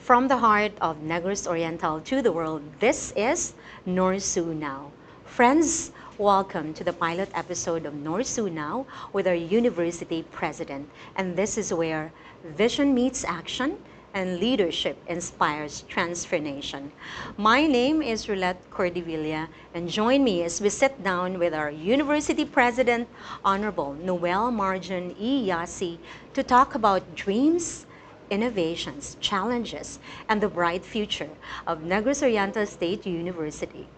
From the heart of Negros Oriental to the world, this is NORSU Now. Friends, welcome to the pilot episode of NORSU Now with our university president. And this is where vision meets action and leadership inspires transformation. My name is Roulette Cordivilla, and join me as we sit down with our university president, Honorable Noel Marjan E. Yasi, to talk about dreams, innovations, challenges, and the bright future of Negros Oriental State University.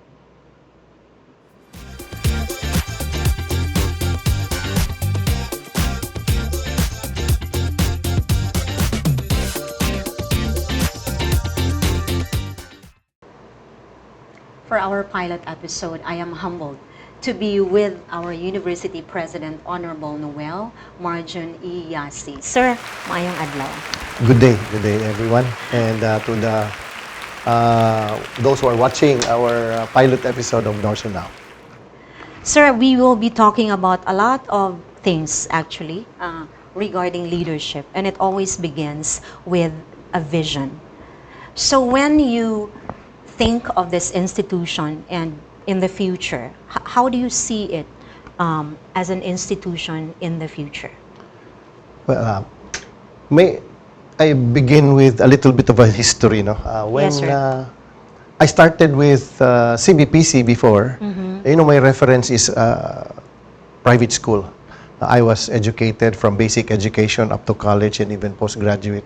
For our pilot episode, I am humbled to be with our university president, Honorable Noel Marjan E. Yasi. Sir, maayong adlaw. Good day, everyone, and to those who are watching our pilot episode of NORSU Now. Sir, we will be talking about a lot of things actually regarding leadership, and it always begins with a vision. So when you think of this institution and in the future, how do you see it as an institution in the future? Well, may I begin with a little bit of a history, no? When Yes, sir. I started with CBPC before, my reference is private school. I was educated from basic education up to college and even postgraduate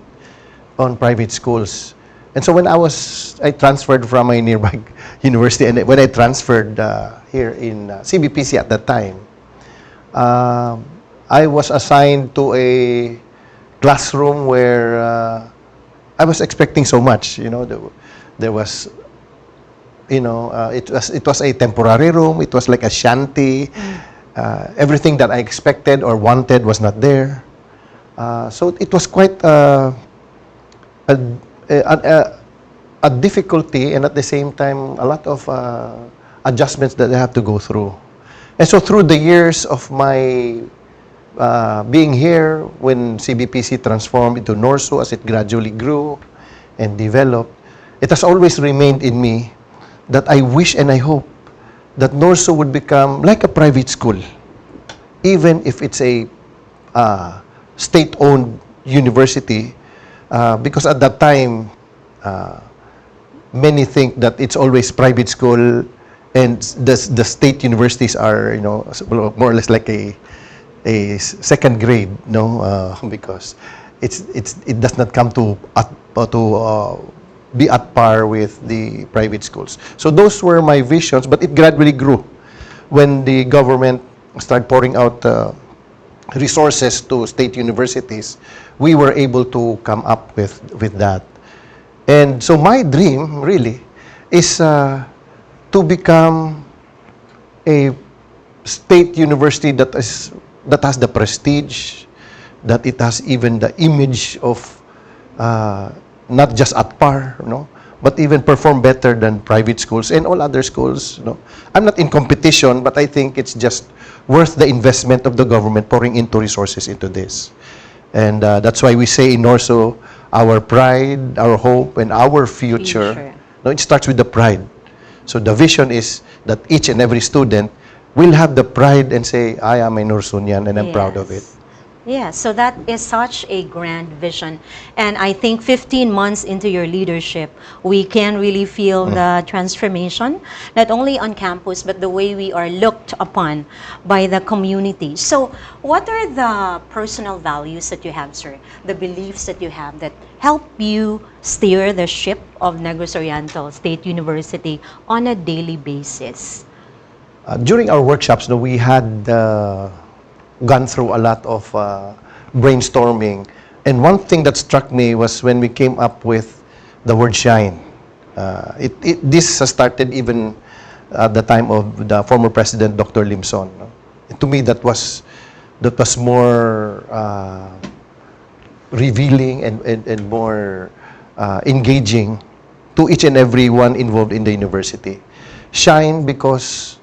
on private schools. And so when I transferred from a nearby university, and when I transferred here in CBPC at that time, I was assigned to a classroom where I was expecting so much. There was, it was a temporary room. It was like a shanty. Everything that I expected or wanted was not there. So it was quite a difficulty, and at the same time a lot of adjustments that I have to go through. And so through the years of my being here, when CBPC transformed into NORSU, as it gradually grew and developed, it has always remained in me that I wish and I hope that NORSU would become like a private school, even if it's a state-owned university. Because at that time, many think that it's always private school, and the state universities are, more or less like a second grade, because it does not come to be at par with the private schools. So those were my visions, but it gradually grew when the government started pouring out resources to state universities. We were able to come up with that. And so my dream really is to become a state university that has the prestige, that it has even the image of not just at par, but even perform better than private schools and all other schools. I'm not in competition, but I think it's just worth the investment of the government pouring into resources into this. And that's why we say in NORSU, our pride, our hope, and our future. It starts with the pride. So the vision is that each and every student will have the pride and say, I am a NORSUnian and I'm proud of it. Yeah, so that is such a grand vision. And I think 15 months into your leadership, we can really feel the transformation, not only on campus, but the way we are looked upon by the community. So what are the personal values that you have, sir? The beliefs that you have that help you steer the ship of Negros Oriental State University on a daily basis? During our workshops, we had gone through a lot of brainstorming, and one thing that struck me was when we came up with the word shine. This started even at the time of the former president, Dr. Limson. To me, that was more revealing and more engaging to each and every one involved in the university. Shine because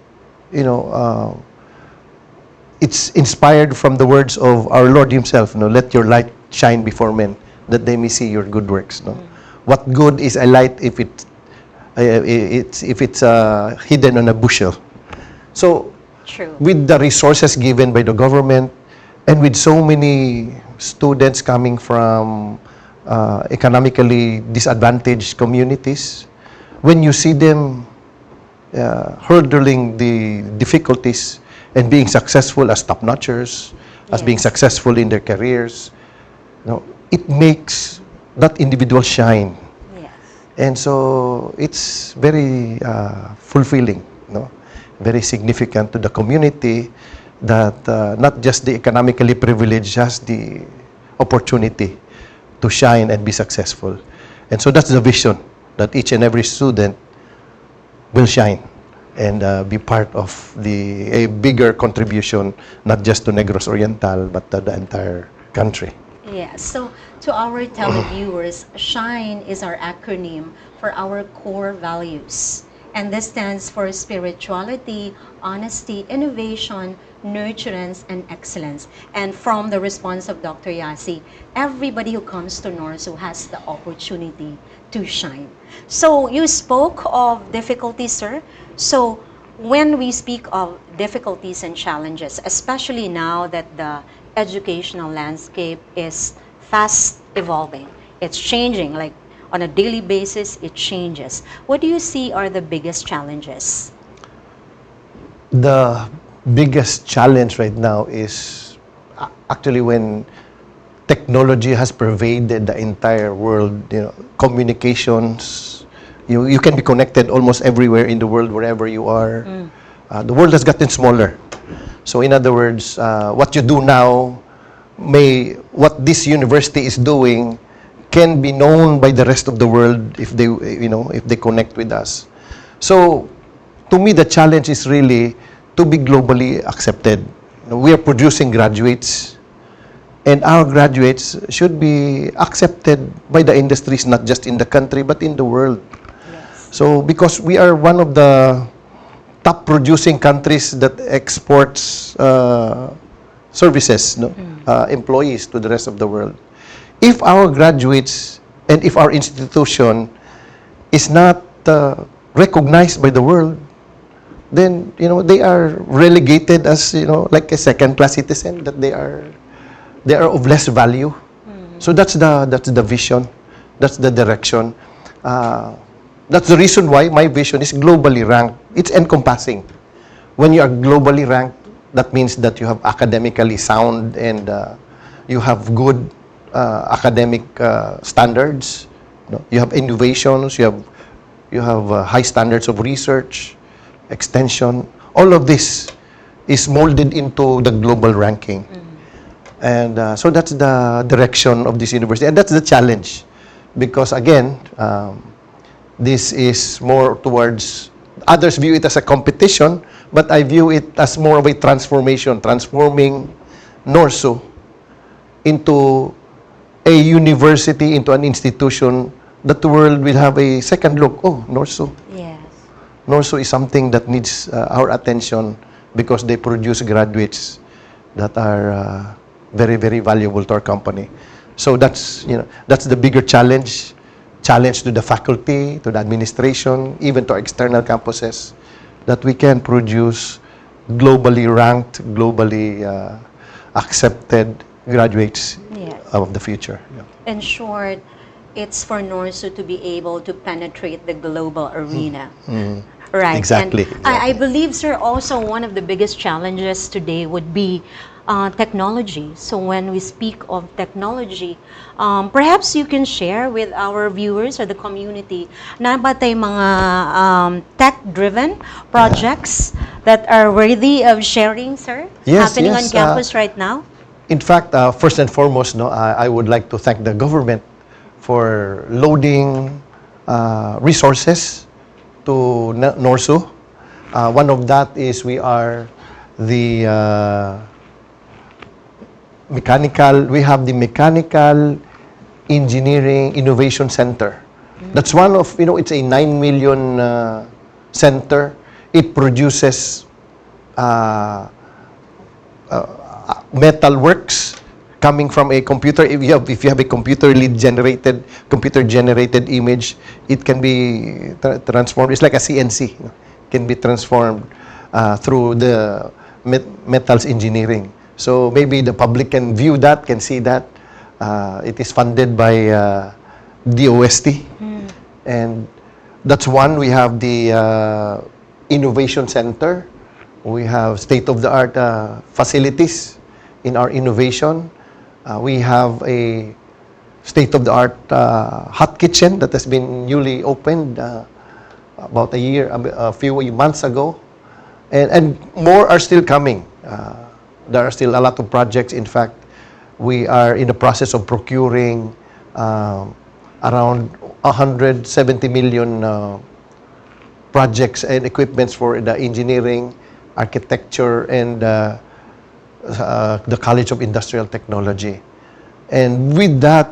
it's inspired from the words of our Lord Himself. Let your light shine before men, that they may see your good works. what good is a light if it's hidden on a bushel? So, True. with the resources given by the government, and with so many students coming from economically disadvantaged communities, when you see them hurdling the difficulties and being successful as top-notchers, as being Yes. successful in their careers, it makes that individual shine. Yes. And so it's very fulfilling, very significant to the community that not just the economically privileged has the opportunity to shine and be successful. And so that's the vision, that each and every student will shine and be part of a bigger contribution, not just to Negros Oriental, but to the entire country. Yes. So to our televiewers, SHINE is our acronym for our core values. And this stands for spirituality, honesty, innovation, nurturance, and excellence. And from the response of Dr. Yasi, everybody who comes to NORSU has the opportunity to shine. So you spoke of difficulties, sir. So when we speak of difficulties and challenges, especially now that the educational landscape is fast evolving, it's changing, like on a daily basis, it changes. What do you see are the biggest challenges? The biggest challenge right now is actually when technology has pervaded the entire world, communications, you can be connected almost everywhere in the world, wherever you are. The world has gotten smaller. So in other words, what you do now, what this university is doing can be known by the rest of the world if they connect with us. So to me, the challenge is really to be globally accepted. We are producing graduates, and our graduates should be accepted by the industries, not just in the country, but in the world. Yes. So because we are one of the top producing countries that exports services, employees to the rest of the world. If our graduates and if our institution is not recognized by the world, then they are relegated as like a second-class citizen, that they are of less value. So that's the vision, that's the direction. That's the reason why my vision is globally ranked. It's encompassing. When you are globally ranked, that means that you have academically sound and you have good academic standards. You have innovations. You have high standards of research, extension. All of this is molded into the global ranking. And so that's the direction of this university. And that's the challenge. Because again, this is more towards, others view it as a competition, but I view it as more of a transformation, transforming NORSU into a university, into an institution that the world will have a second look. Oh, NORSU. Yes. NORSU is something that needs our attention because they produce graduates that are very, very valuable to our company. So that's the bigger challenge to the faculty, to the administration, even to our external campuses, that we can produce globally ranked, globally accepted graduates Yes. of the future. In short, it's for NORSU to be able to penetrate the global arena. Right. Exactly, And I exactly. believe, sir, also one of the biggest challenges today would be technology. So when we speak of technology, perhaps you can share with our viewers or the community na ba tayong mga tech-driven projects that are worthy of sharing, sir? Yes, Happening yes, on campus right now? In fact, first and foremost, I would like to thank the government for loading resources to NORSU. One of that is we are the we have the Mechanical Engineering Innovation Center. That's one of, it's a 9 million center. It produces metal works, coming from a computer. If you have a computer generated image, it can be transformed. It's like a CNC, can be transformed through the metals engineering. So maybe the public can view that, can see that. It is funded by DOST, and that's one. We have the Innovation Center. We have state-of-the-art facilities in our innovation. We have a state-of-the-art hot kitchen that has been newly opened about a few months ago. And more are still coming. There are still a lot of projects. In fact, we are in the process of procuring around 170 million projects and equipments for the engineering, architecture, and the College of Industrial Technology. And with that,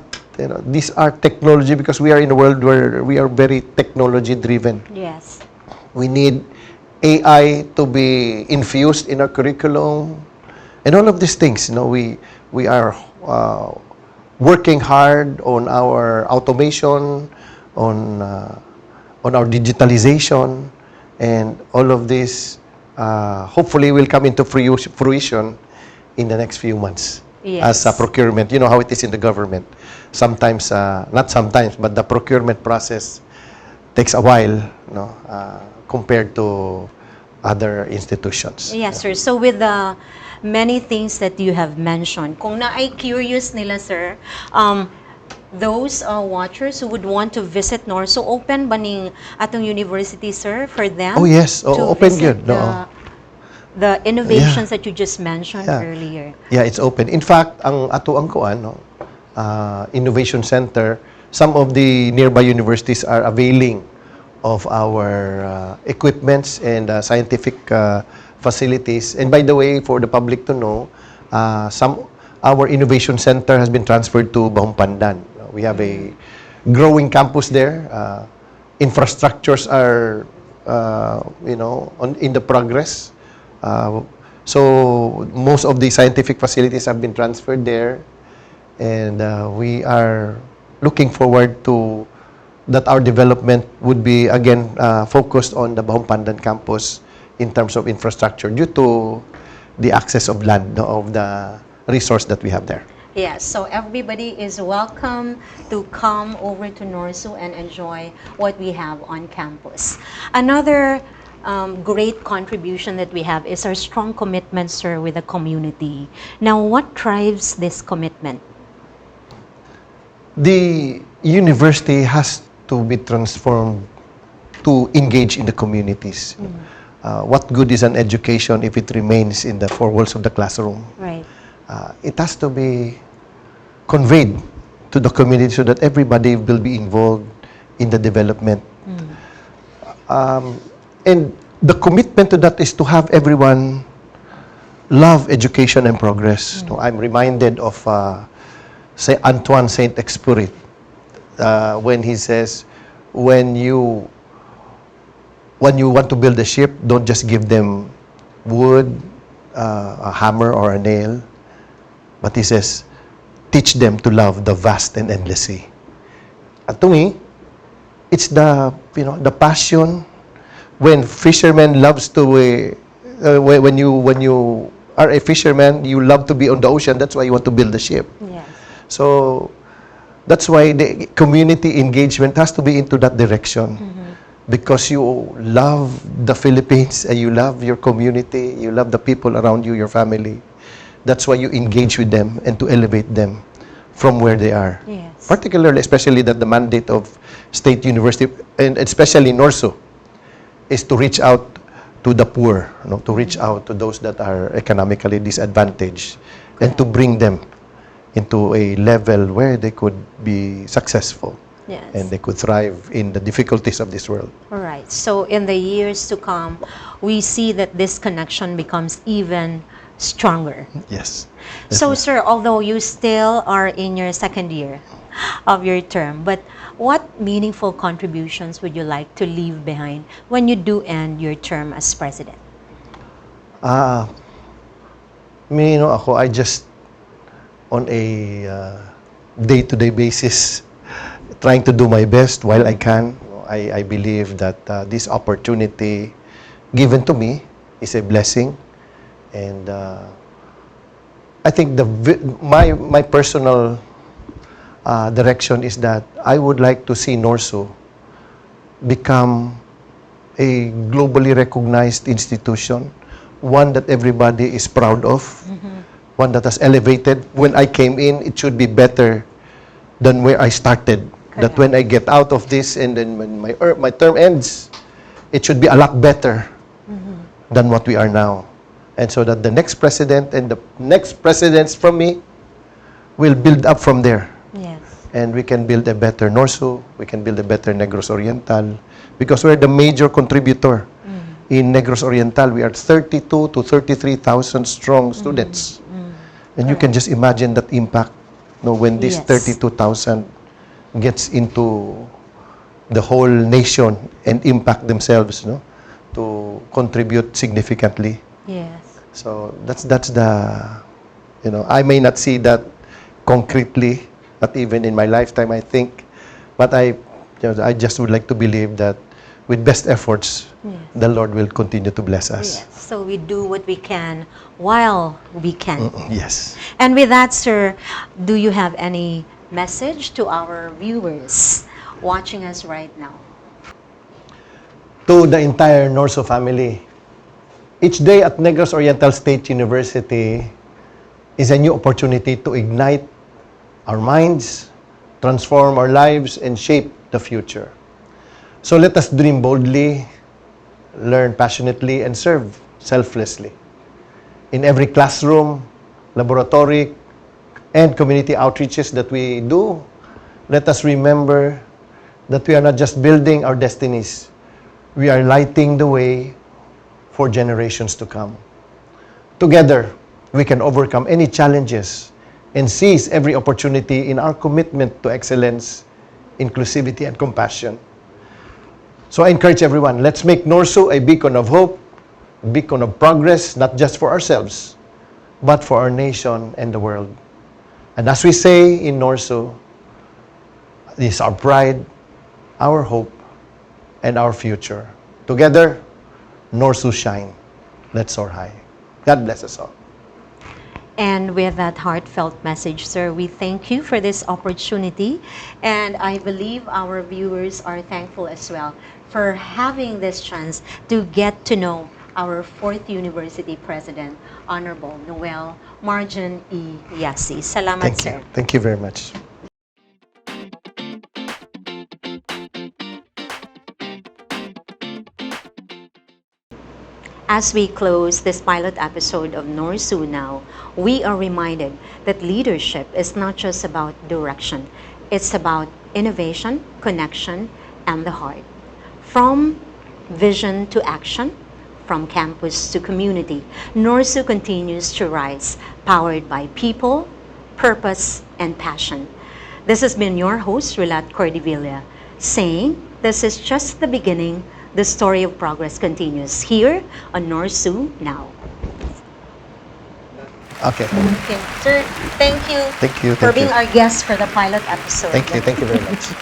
these are technology, because we are in a world where we are very technology driven. Yes. We need AI to be infused in our curriculum, and all of these things. We are working hard on our automation, on our digitalization, and all of this hopefully will come into fruition in the next few months. Yes. As a procurement. You know how it is in the government. Sometimes, not sometimes, but the procurement process takes a while, compared to other institutions. Yes, sir. So with the many things that you have mentioned, kung na-ay curious nila, sir, those watchers who would want to visit NORSU, open ba ning atong university, sir, for them? Oh, yes. to Open visit good. the innovations that you just mentioned earlier. Yeah, it's open. In fact, ang Innovation Center, some of the nearby universities are availing of our equipments and scientific facilities. And by the way, for the public to know, our Innovation Center has been transferred to Bahumpandan. We have a growing campus there. Infrastructures are, in the progress. So most of the scientific facilities have been transferred there, and we are looking forward to that our development would be again focused on the Bahumpandan campus in terms of infrastructure due to the access of land, of the resource that we have there. Yes, so everybody is welcome to come over to NORSU and enjoy what we have on campus. Another great contribution that we have is our strong commitment, sir, with the community. Now, what drives this commitment? The university has to be transformed to engage in the communities. What good is an education if it remains in the four walls of the classroom? Right. It has to be conveyed to the community so that everybody will be involved in the development. And the commitment to that is to have everyone love education and progress. So I'm reminded of say Antoine Saint-Exupéry when he says, when you want to build a ship, don't just give them wood, a hammer or a nail, but he says, teach them to love the vast and endless sea. And to me, it's the passion. When fishermen loves to when you are a fisherman, you love to be on the ocean. That's why you want to build a ship. Yes. So that's why the community engagement has to be into that direction. Because you love the Philippines and you love your community, you love the people around you, your family. That's why you engage with them and to elevate them from where they are. Yes. Particularly, especially that the mandate of State University, and especially NORSU, is to reach out to the poor, to reach out to those that are economically disadvantaged, and to bring them into a level where they could be successful. Yes. And they could thrive in the difficulties of this world. All right. So in the years to come, we see that this connection becomes even stronger. Yes. So, sir, although you still are in your second year of your term, but what meaningful contributions would you like to leave behind when you do end your term as president? Ako, I just on a day-to-day basis, trying to do my best while I can. I believe that this opportunity given to me is a blessing, and I think my personal direction is that I would like to see NORSU become a globally recognized institution, one that everybody is proud of, one that has elevated. When I came in, it should be better than where I started. That when I get out of this and then when my term ends, it should be a lot better than what we are now. And so that the next president and the next presidents from me will build up from there. Yes. And we can build a better NORSU, we can build a better Negros Oriental, because we're the major contributor. In Negros Oriental, we are 32 to 33,000 strong students. And you can just imagine that impact, when this 32,000 gets into the whole nation and impact themselves, to contribute significantly. Yes. So that's the, I may not see that concretely, not even in my lifetime, I think, but I just would like to believe that with best efforts, the Lord will continue to bless us. Yes. So we do what we can while we can. Yes. And with that, sir, do you have any message to our viewers watching us right now? To the entire NORSU family, each day at Negros Oriental State University is a new opportunity to ignite our minds, transform our lives, and shape the future. So let us dream boldly, learn passionately, and serve selflessly. In every classroom, laboratory, and community outreaches that we do, let us remember that we are not just building our destinies, we are lighting the way for generations to come. Together, we can overcome any challenges and seize every opportunity in our commitment to excellence, inclusivity, and compassion. So I encourage everyone, let's make NORSU a beacon of hope, a beacon of progress, not just for ourselves, but for our nation and the world. And as we say in NORSU, this is our pride, our hope, and our future. Together, NORSU shine. Let's soar high. God bless us all. And with that heartfelt message, sir, we thank you for this opportunity. And I believe our viewers are thankful as well for having this chance to get to know our 4th University President, Honorable Noel Marjan E. Yasi. Salamat, Thank sir. you. Thank you very much. As we close this pilot episode of NORSU Now, we are reminded that leadership is not just about direction. It's about innovation, connection, and the heart. From vision to action, from campus to community, NORSU continues to rise, powered by people, purpose, and passion. This has been your host, Relat Cordivilla, saying, this is just the beginning. The story of progress continues here on NORSU Now. Okay. Okay, sir, thank you, Thank you. for Thank being you. our guest for the pilot episode. Thank you. Thank you very much.